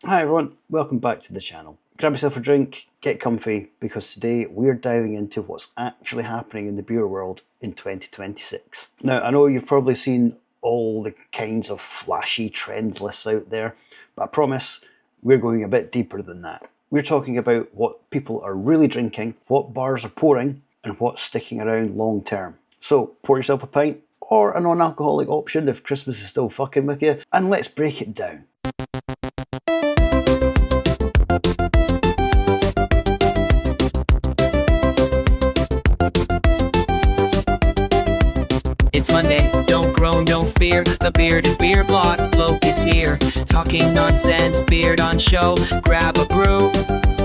Hi everyone, welcome back to the channel. Grab yourself a drink, get comfy, because today we're diving into what's actually happening in the beer world in 2026. Now, I know you've probably seen all the kinds of flashy trends lists out there, but I promise we're going a bit deeper than that. We're talking about what people are really drinking, what bars are pouring, and what's sticking around long term. So pour yourself a pint, or a non-alcoholic option if Christmas is still fucking with you, and let's break it down. It's Monday, don't groan, don't fear. The Bearded Beer Blog bloke is here. Talking nonsense, beard on show. Grab a brew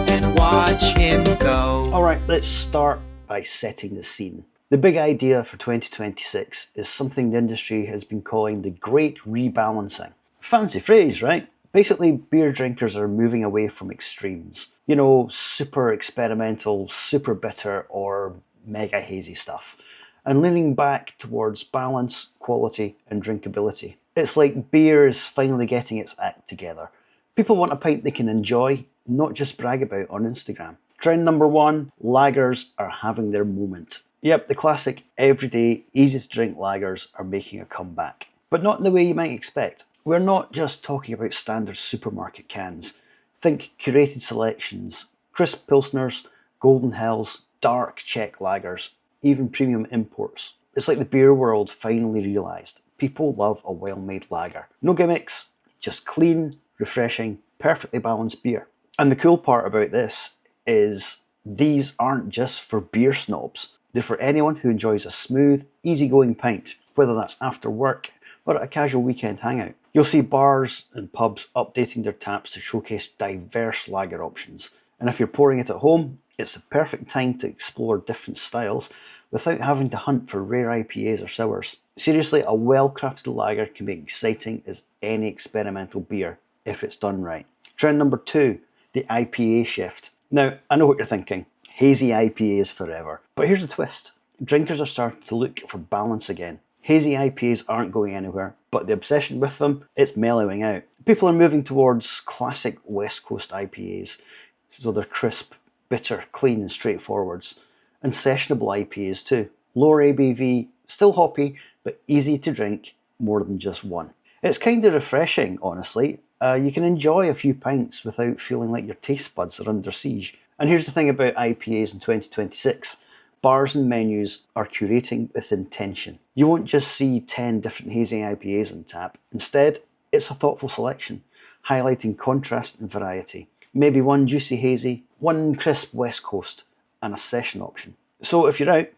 and watch him go. Alright, let's start by setting the scene. The big idea for 2026 is something the industry has been calling the Great Rebalancing. Fancy phrase, right? Basically, beer drinkers are moving away from extremes. You know, super experimental, super bitter, or mega hazy stuff, and leaning back towards balance, quality, and drinkability. It's like beer is finally getting its act together. People want a pint they can enjoy, not just brag about on Instagram. Trend number one, lagers are having their moment. Yep, the classic, everyday, easy to drink lagers are making a comeback. But not in the way you might expect. We're not just talking about standard supermarket cans. Think curated selections, crisp pilsners, golden hells, dark Czech lagers, even premium imports. It's like the beer world finally realised people love a well-made lager. No gimmicks, just clean, refreshing, perfectly balanced beer. And the cool part about this is these aren't just for beer snobs. They're for anyone who enjoys a smooth, easygoing pint, whether that's after work or at a casual weekend hangout. You'll see bars and pubs updating their taps to showcase diverse lager options. And if you're pouring it at home, it's the perfect time to explore different styles without having to hunt for rare IPAs or sours. Seriously, a well-crafted lager can be exciting as any experimental beer if it's done right. Trend number two, the IPA shift. Now, I know what you're thinking. Hazy IPAs forever. But here's the twist. Drinkers are starting to look for balance again. Hazy IPAs aren't going anywhere, but the obsession with them, it's mellowing out. People are moving towards classic West Coast IPAs, so they're crisp, bitter, clean and straightforwards. And sessionable IPAs too. Lower ABV, still hoppy, but easy to drink, more than just one. It's kind of refreshing, honestly. You can enjoy a few pints without feeling like your taste buds are under siege. And here's the thing about IPAs in 2026. Bars and menus are curating with intention. You won't just see 10 different hazy IPAs on tap. Instead, it's a thoughtful selection, highlighting contrast and variety. Maybe one juicy hazy, one crisp West Coast, and a session option. So if you're out,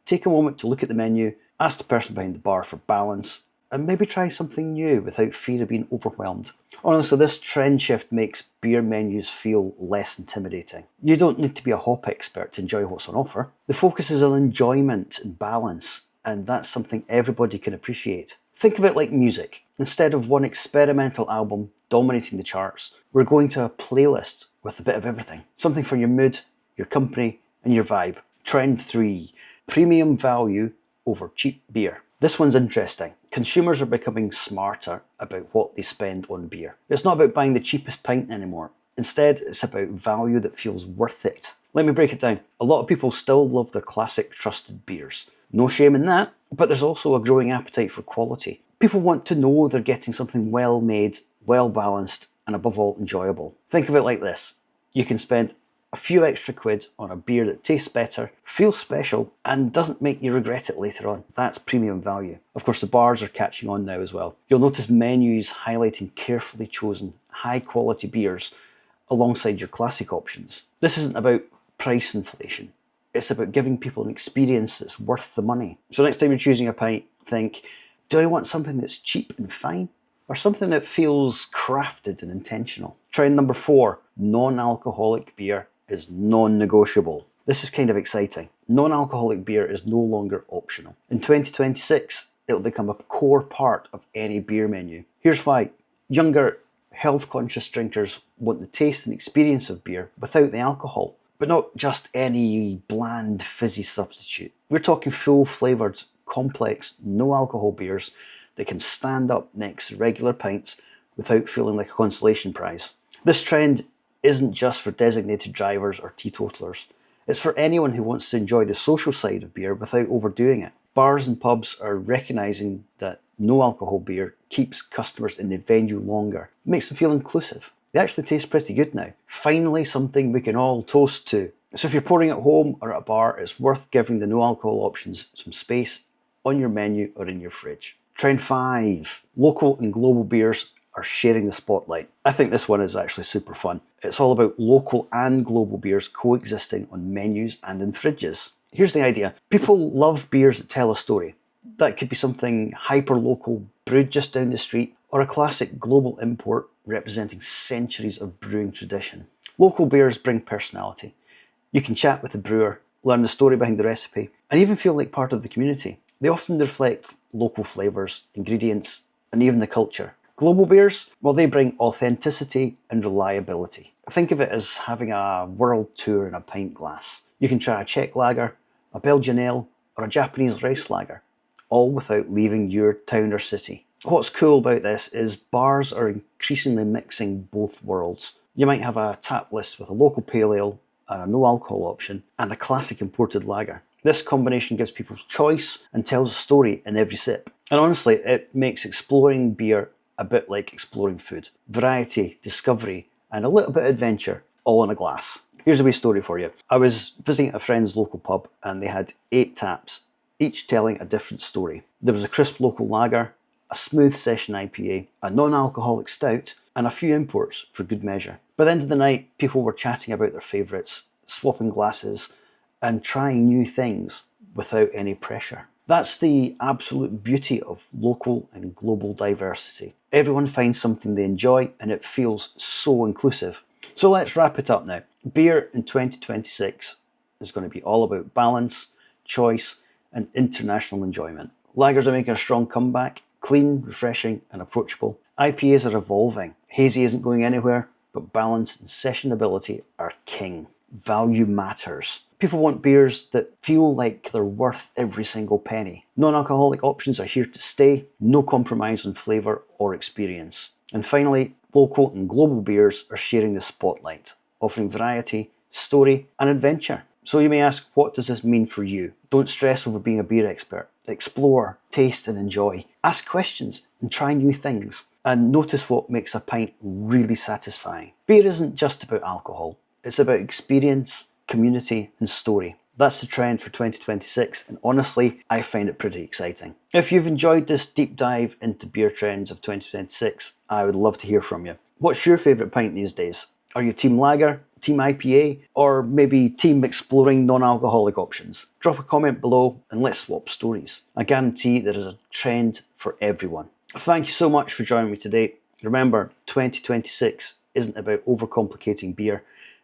take a moment to look at the menu, ask the person behind the bar for balance, and maybe try something new without fear of being overwhelmed. Honestly, this trend shift makes beer menus feel less intimidating. You don't need to be a hop expert to enjoy what's on offer. The focus is on enjoyment and balance, and that's something everybody can appreciate. Think of it like music. Instead of one experimental album dominating the charts, we're going to a playlist with a bit of everything. Something for your mood, your company, and your vibe. Trend 3, premium value over cheap beer. This one's interesting. Consumers are becoming smarter about what they spend on beer. It's not about buying the cheapest pint anymore. Instead, it's about value that feels worth it. Let me break it down. A lot of people still love their classic trusted beers. No shame in that, but there's also a growing appetite for quality. People want to know they're getting something well made, well balanced, and above all, enjoyable. Think of it like this. You can spend a few extra quid on a beer that tastes better, feels special, and doesn't make you regret it later on. That's premium value. Of course, the bars are catching on now as well. You'll notice menus highlighting carefully chosen, high-quality beers alongside your classic options. This isn't about price inflation. It's about giving people an experience that's worth the money. So next time you're choosing a pint, think, do I want something that's cheap and fine? Or something that feels crafted and intentional? Trend number 4, non-alcoholic beer is non-negotiable. This is kind of exciting. Non-alcoholic beer is no longer optional. In 2026, it'll become a core part of any beer menu. Here's why. Younger, health-conscious drinkers want the taste and experience of beer without the alcohol, but not just any bland, fizzy substitute. We're talking full-flavoured, complex, no-alcohol beers that can stand up next to regular pints without feeling like a consolation prize. This trend isn't just for designated drivers or teetotalers. It's for anyone who wants to enjoy the social side of beer without overdoing it. Bars and pubs are recognising that no alcohol beer keeps customers in the venue longer. It makes them feel inclusive. They actually taste pretty good now. Finally, something we can all toast to. So if you're pouring at home or at a bar, it's worth giving the no alcohol options some space on your menu or in your fridge. Trend 5. Local and global beers are sharing the spotlight. I think this one is actually super fun. It's all about local and global beers coexisting on menus and in fridges. Here's the idea. People love beers that tell a story. That could be something hyper-local brewed just down the street, or a classic global import representing centuries of brewing tradition. Local beers bring personality. You can chat with the brewer, learn the story behind the recipe, and even feel like part of the community. They often reflect local flavours, ingredients, and even the culture. Global beers, well, they bring authenticity and reliability. Think of it as having a world tour in a pint glass. You can try a Czech lager, a Belgian ale, or a Japanese rice lager, all without leaving your town or city. What's cool about this is bars are increasingly mixing both worlds. You might have a tap list with a local pale ale and a no alcohol option, and a classic imported lager. This combination gives people choice and tells a story in every sip. And honestly, it makes exploring beer a bit like exploring food. Variety, discovery, and a little bit of adventure, all in a glass. Here's a wee story for you. I was visiting a friend's local pub and they had 8 taps, each telling a different story. There was a crisp local lager, a smooth session IPA, a non-alcoholic stout, and a few imports for good measure. By the end of the night, people were chatting about their favourites, swapping glasses, and trying new things without any pressure. That's the absolute beauty of local and global diversity. Everyone finds something they enjoy and it feels so inclusive. So let's wrap it up now. Beer in 2026 is going to be all about balance, choice, and international enjoyment. Lagers are making a strong comeback, clean, refreshing, and approachable. IPAs are evolving. Hazy isn't going anywhere, but balance and sessionability are king. Value matters. People want beers that feel like they're worth every single penny. Non-alcoholic options are here to stay, no compromise on flavour or experience. And finally, local and global beers are sharing the spotlight, offering variety, story, and adventure. So you may ask, what does this mean for you? Don't stress over being a beer expert. Explore, taste, and enjoy. Ask questions and try new things. And notice what makes a pint really satisfying. Beer isn't just about alcohol. It's about experience, community, and story. That's the trend for 2026, and honestly, I find it pretty exciting. If you've enjoyed this deep dive into beer trends of 2026, I would love to hear from you. What's your favourite pint these days? Are you team lager, team IPA, or maybe team exploring non-alcoholic options? Drop a comment below and let's swap stories. I guarantee there is a trend for everyone. Thank you so much for joining me today. Remember, 2026 isn't about overcomplicating beer.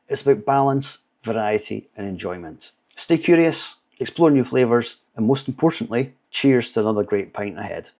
It's about balance, variety, and enjoyment. Stay curious, explore new flavours, and most importantly, cheers to another great pint ahead.